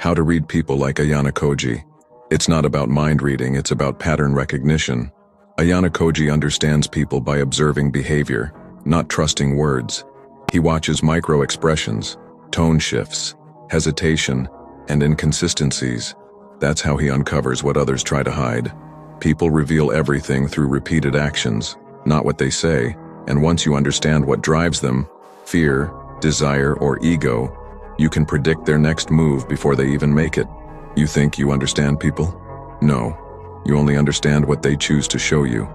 How to read people like Ayanokoji. It's not about mind reading, it's about pattern recognition. Ayanokoji understands people by observing behavior, not trusting words. He watches micro-expressions, tone shifts, hesitation, and inconsistencies. That's how he uncovers what others try to hide. People reveal everything through repeated actions, not what they say, and once you understand what drives them, fear, desire, or ego, you can predict their next move before they even make it. You think you understand people? No. You only understand what they choose to show you.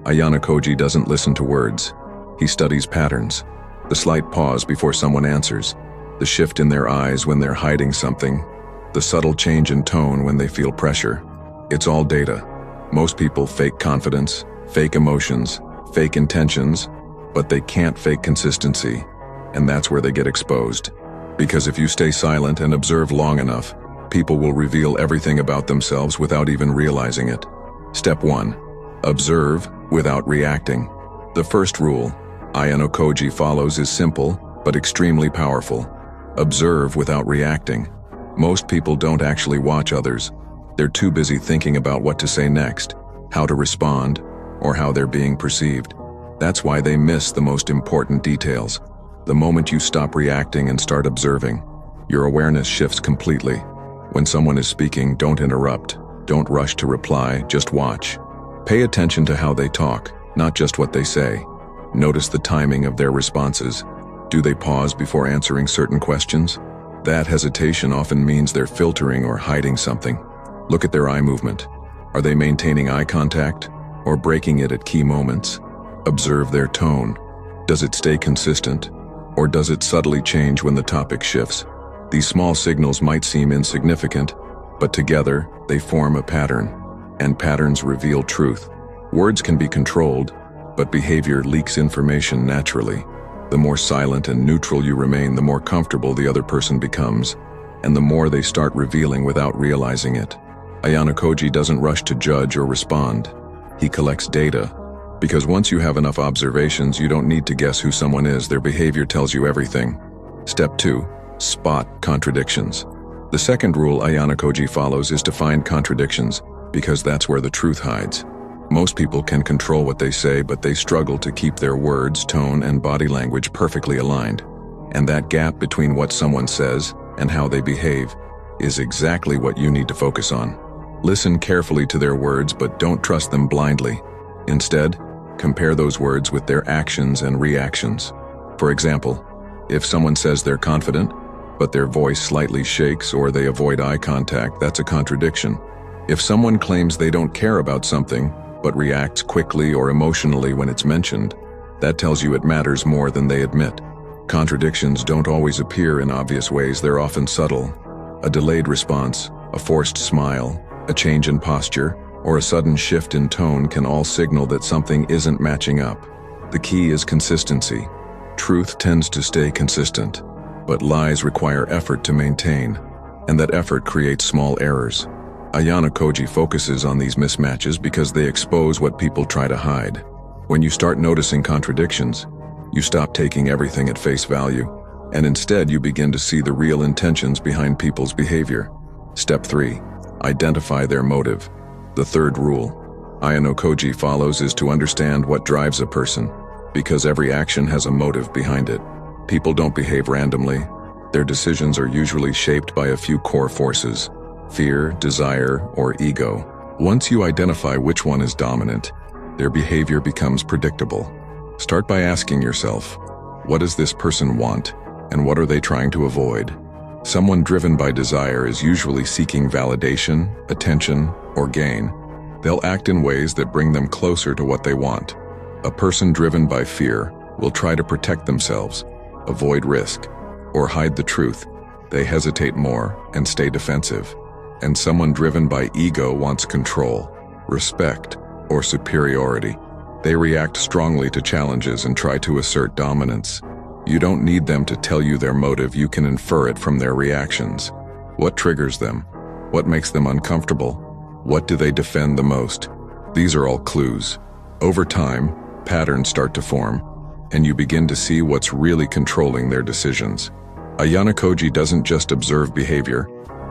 Ayanokoji doesn't listen to words. He studies patterns. The slight pause before someone answers, the shift in their eyes when they're hiding something, the subtle change in tone when they feel pressure. It's all data. Most people fake confidence, fake emotions, fake intentions, but they can't fake consistency, and that's where they get exposed. Because if you stay silent and observe long enough, people will reveal everything about themselves without even realizing it. Step 1. Observe without reacting. The first rule Ayanokoji follows is simple, but extremely powerful. Observe without reacting. Most people don't actually watch others. They're too busy thinking about what to say next, how to respond, or how they're being perceived. That's why they miss the most important details. The moment you stop reacting and start observing, your awareness shifts completely. When someone is speaking, don't interrupt. Don't rush to reply, just watch. Pay attention to how they talk, not just what they say. Notice the timing of their responses. Do they pause before answering certain questions? That hesitation often means they're filtering or hiding something. Look at their eye movement. Are they maintaining eye contact or breaking it at key moments? Observe their tone. Does it stay consistent, or does it subtly change when the topic shifts? These small signals might seem insignificant, but together they form a pattern, and patterns reveal truth. Words can be controlled, but behavior leaks information naturally. The more silent and neutral you remain, the more comfortable the other person becomes, and the more they start revealing without realizing it. Ayanokoji doesn't rush to judge or respond. He collects data, because once you have enough observations, you don't need to guess who someone is. Their behavior tells you everything. Step 2. Spot contradictions. The second rule Ayanokoji follows is to find contradictions, because that's where the truth hides. Most people can control what they say, but they struggle to keep their words, tone, and body language perfectly aligned. And that gap between what someone says and how they behave is exactly what you need to focus on. Listen carefully to their words, but don't trust them blindly. Instead, compare those words with their actions and reactions. For example, if someone says they're confident, but their voice slightly shakes or they avoid eye contact, that's a contradiction. If someone claims they don't care about something, but reacts quickly or emotionally when it's mentioned, that tells you it matters more than they admit. Contradictions don't always appear in obvious ways, they're often subtle. A delayed response, a forced smile, a change in posture, or a sudden shift in tone can all signal that something isn't matching up. The key is consistency. Truth tends to stay consistent, but lies require effort to maintain, and that effort creates small errors. Ayanokoji focuses on these mismatches because they expose what people try to hide. When you start noticing contradictions, you stop taking everything at face value, and instead you begin to see the real intentions behind people's behavior. Step 3. Identify their motive. The third rule Ayanokoji follows is to understand what drives a person, because every action has a motive behind it. People don't behave randomly. Their decisions are usually shaped by a few core forces: fear, desire, or ego. Once you identify which one is dominant, their behavior becomes predictable. Start by asking yourself, what does this person want, and what are they trying to avoid? Someone driven by desire is usually seeking validation, attention, or gain. They'll act in ways that bring them closer to what they want. A person driven by fear will try to protect themselves, avoid risk, or hide the truth. They hesitate more and stay defensive. And someone driven by ego wants control, respect, or superiority. They react strongly to challenges and try to assert dominance. You don't need them to tell you their motive, you can infer it from their reactions. What triggers them? What makes them uncomfortable? What do they defend the most? These are all clues. Over time, patterns start to form, and you begin to see what's really controlling their decisions. Ayanokoji doesn't just observe behavior,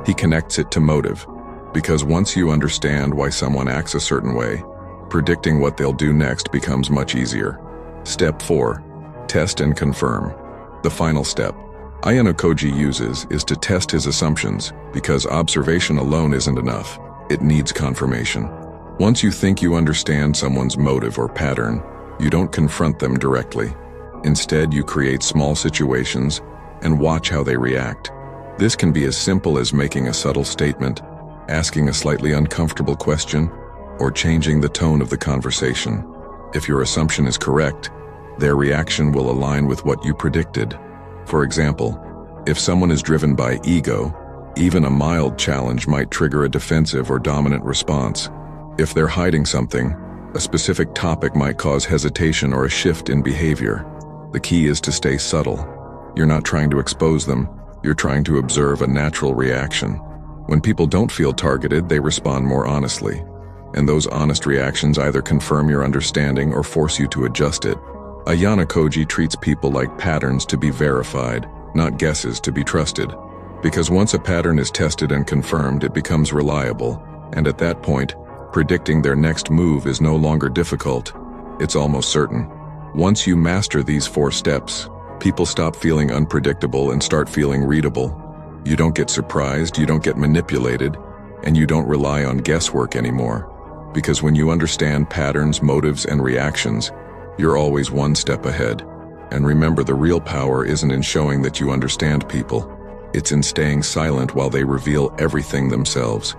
He connects it to motive, because once you understand why someone acts a certain way, predicting what they'll do next becomes much easier. Step 4. Test and confirm. The final step Ayanokoji uses is to test his assumptions, because observation alone isn't enough. It needs confirmation. Once you think you understand someone's motive or pattern, you don't confront them directly. Instead, you create small situations and watch how they react. This can be as simple as making a subtle statement, asking a slightly uncomfortable question, or changing the tone of the conversation. If your assumption is correct, their reaction will align with what you predicted. For example, if someone is driven by ego, even a mild challenge might trigger a defensive or dominant response. If they're hiding something, a specific topic might cause hesitation or a shift in behavior. The key is to stay subtle. You're not trying to expose them, you're trying to observe a natural reaction. When people don't feel targeted, they respond more honestly. And those honest reactions either confirm your understanding or force you to adjust it. Ayanokoji treats people like patterns to be verified, not guesses to be trusted. Because once a pattern is tested and confirmed, it becomes reliable, and at that point, predicting their next move is no longer difficult. It's almost certain. Once you master these 4 steps, people stop feeling unpredictable and start feeling readable. You don't get surprised, you don't get manipulated, and you don't rely on guesswork anymore. Because when you understand patterns, motives, and reactions, you're always one step ahead. And remember, the real power isn't in showing that you understand people. It's in staying silent while they reveal everything themselves.